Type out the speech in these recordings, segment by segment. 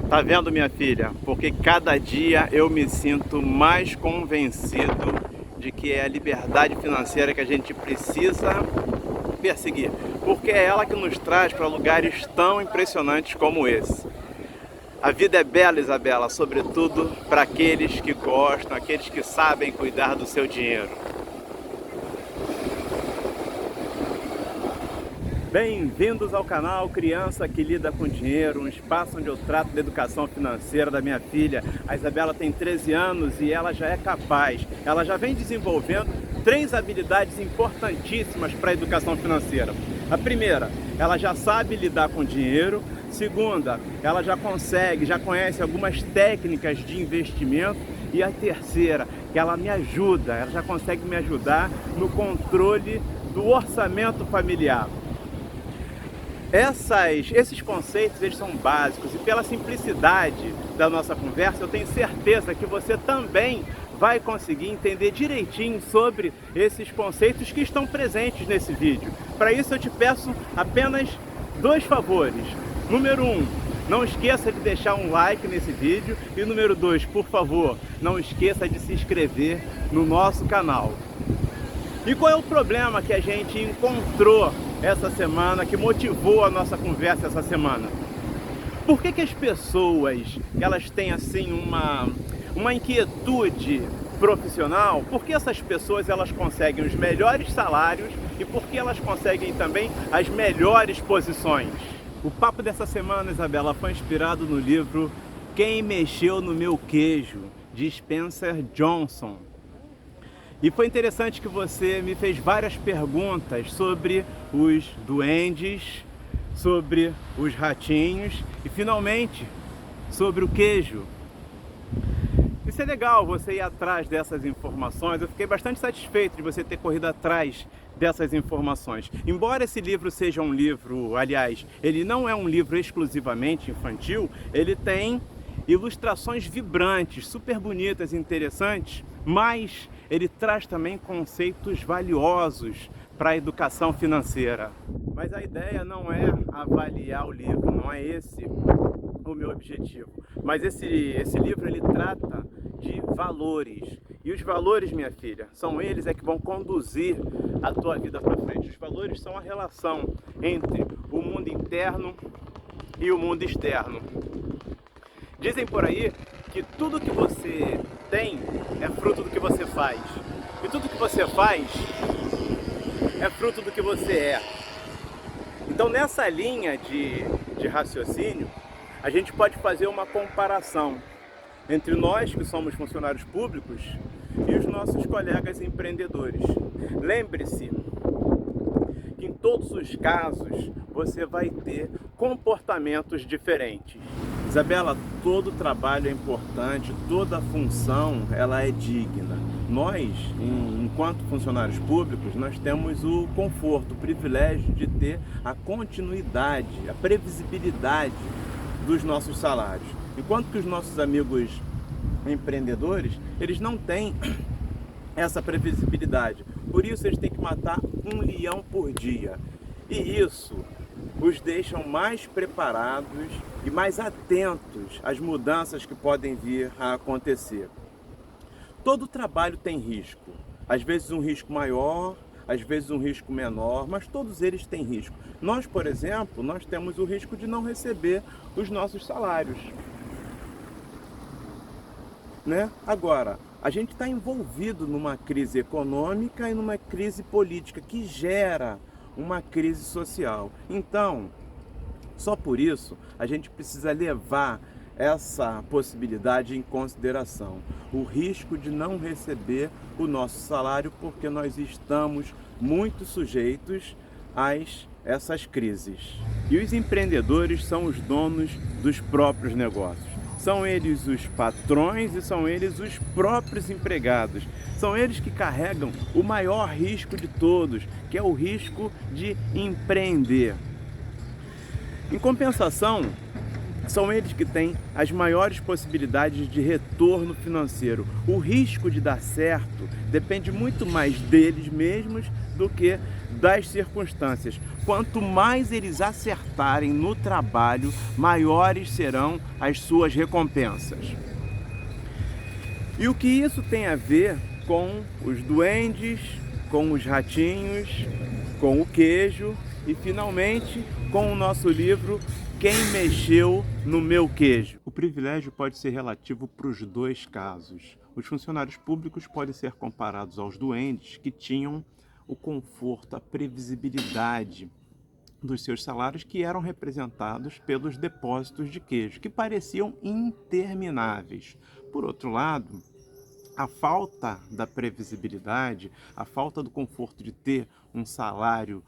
Tá vendo, minha filha? Porque cada dia eu me sinto mais convencido de que é a liberdade financeira que a gente precisa perseguir, porque é ela que nos traz para lugares tão impressionantes como esse. A vida é bela, Isabela, sobretudo para aqueles que gostam, aqueles que sabem cuidar do seu dinheiro. Bem-vindos ao canal Criança que Lida com Dinheiro, um espaço onde eu trato da educação financeira da minha filha. A Isabela tem 13 anos e ela já é capaz, ela já vem desenvolvendo 3 habilidades importantíssimas para a educação financeira. A primeira, ela já sabe lidar com dinheiro. Segunda, ela já conhece algumas técnicas de investimento. E a terceira, que ela já consegue me ajudar no controle do orçamento familiar. Esses conceitos, eles são básicos, e pela simplicidade da nossa conversa, eu tenho certeza que você também vai conseguir entender direitinho sobre esses conceitos que estão presentes nesse vídeo. Para isso eu te peço apenas 2 favores. Número 1, não esqueça de deixar um like nesse vídeo, e número 2, por favor, não esqueça de se inscrever no nosso canal. E qual é o problema que a gente encontrou essa semana, que motivou a nossa conversa essa semana? Por que as pessoas, elas têm assim uma inquietude profissional? Por que essas pessoas, elas conseguem os melhores salários e por que elas conseguem também as melhores posições? O papo dessa semana, Isabela, foi inspirado no livro Quem Mexeu no Meu Queijo, de Spencer Johnson. E foi interessante que você me fez várias perguntas sobre os duendes, sobre os ratinhos e, finalmente, sobre o queijo. Isso é legal, você ir atrás dessas informações. Eu fiquei bastante satisfeito de você ter corrido atrás dessas informações. Embora esse livro seja um livro, aliás, ele não é um livro exclusivamente infantil, ele tem ilustrações vibrantes, super bonitas e interessantes, mas ele traz também conceitos valiosos para a educação financeira. Mas a ideia não é avaliar o livro, não é esse o meu objetivo. Mas esse livro, ele trata de valores. E os valores, minha filha, são eles que vão conduzir a tua vida para frente. Os valores são a relação entre o mundo interno e o mundo externo. Dizem por aí que tudo que você tem é fruto do que você faz. E tudo que você faz é fruto do que você é. Então, nessa linha de raciocínio, a gente pode fazer uma comparação entre nós, que somos funcionários públicos, e os nossos colegas empreendedores. Lembre-se que em todos os casos você vai ter comportamentos diferentes. Isabela, todo trabalho é importante, toda função ela é digna. Nós, enquanto funcionários públicos, nós temos o conforto, o privilégio de ter a continuidade, a previsibilidade dos nossos salários. Enquanto que os nossos amigos empreendedores, eles não têm essa previsibilidade. Por isso eles têm que matar um leão por dia. E isso os deixam mais preparados e mais atentos às mudanças que podem vir a acontecer. Todo trabalho tem risco. Às vezes um risco maior, às vezes um risco menor, mas todos eles têm risco. Nós, por exemplo, nós temos o risco de não receber os nossos salários, né? Agora, a gente está envolvido numa crise econômica e numa crise política que gera uma crise social. Então, só por isso, a gente precisa levar essa possibilidade em consideração. O risco de não receber o nosso salário, porque nós estamos muito sujeitos a essas crises. E os empreendedores são os donos dos próprios negócios. São eles os patrões e são eles os próprios empregados. São eles que carregam o maior risco de todos, que é o risco de empreender. Em compensação, são eles que têm as maiores possibilidades de retorno financeiro. O risco de dar certo depende muito mais deles mesmos do que das circunstâncias. Quanto mais eles acertarem no trabalho, maiores serão as suas recompensas. E o que isso tem a ver com os duendes, com os ratinhos, com o queijo e, finalmente, com o nosso livro Quem Mexeu no Meu Queijo? O privilégio pode ser relativo para os dois casos. Os funcionários públicos podem ser comparados aos duendes que tinham o conforto, a previsibilidade dos seus salários, que eram representados pelos depósitos de queijo, que pareciam intermináveis. Por outro lado, a falta da previsibilidade, a falta do conforto de ter um salário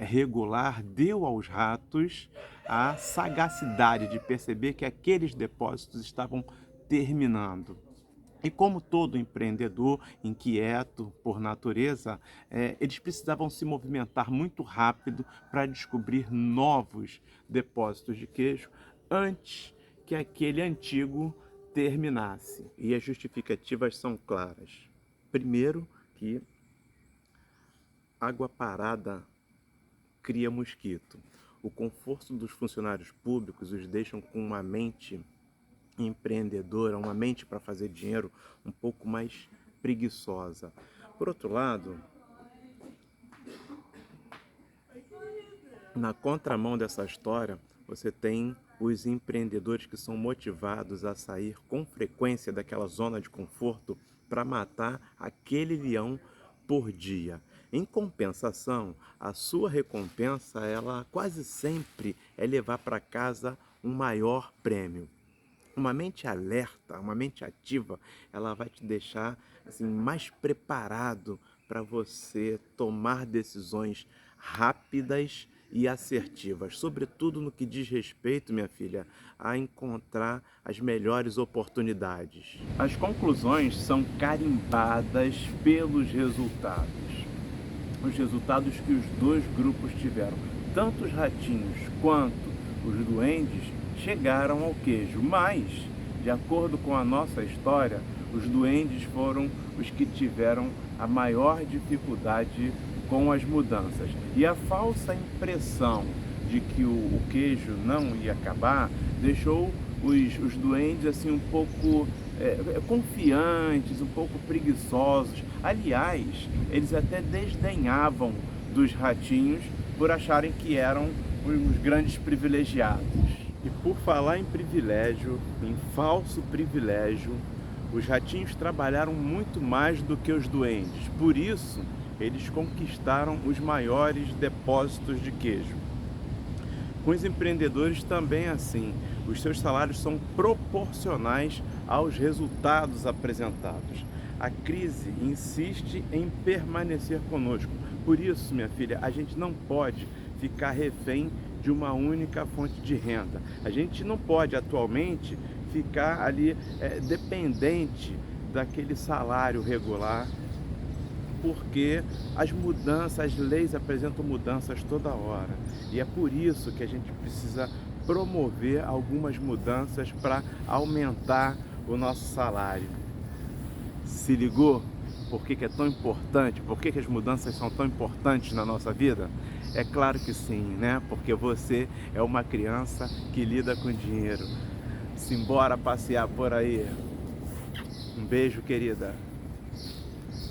regular, deu aos ratos a sagacidade de perceber que aqueles depósitos estavam terminando. E como todo empreendedor inquieto por natureza, eles precisavam se movimentar muito rápido para descobrir novos depósitos de queijo antes que aquele antigo terminasse. E as justificativas são claras. Primeiro, que água parada cria mosquito. O conforto dos funcionários públicos os deixam com uma mente empreendedora, uma mente para fazer dinheiro um pouco mais preguiçosa. Por outro lado, na contramão dessa história, você tem os empreendedores que são motivados a sair com frequência daquela zona de conforto para matar aquele leão por dia. Em compensação, a sua recompensa, ela quase sempre é levar para casa um maior prêmio. Uma mente alerta, uma mente ativa, ela vai te deixar assim, mais preparado para você tomar decisões rápidas e assertivas, sobretudo no que diz respeito, minha filha, a encontrar as melhores oportunidades. As conclusões são carimbadas pelos resultados. Os resultados que os dois grupos tiveram, tanto os ratinhos quanto os duendes, chegaram ao queijo, mas, de acordo com a nossa história, os duendes foram os que tiveram a maior dificuldade com as mudanças. E a falsa impressão de que o queijo não ia acabar deixou os duendes assim um pouco confiantes, um pouco preguiçosos. Aliás, eles até desdenhavam dos ratinhos por acharem que eram os grandes privilegiados. E por falar em privilégio, em falso privilégio, os ratinhos trabalharam muito mais do que os duendes. Por isso, eles conquistaram os maiores depósitos de queijo. Com os empreendedores também é assim. Os seus salários são proporcionais aos resultados apresentados. A crise insiste em permanecer conosco. Por isso, minha filha, a gente não pode ficar refém de uma única fonte de renda. A gente não pode atualmente ficar ali dependente daquele salário regular, porque as mudanças, as leis apresentam mudanças toda hora. E é por isso que a gente precisa promover algumas mudanças para aumentar o nosso salário. Se ligou? Por que é tão importante? Por que as mudanças são tão importantes na nossa vida? É claro que sim, né? Porque você é uma criança que lida com dinheiro. Simbora passear por aí. Um beijo, querida.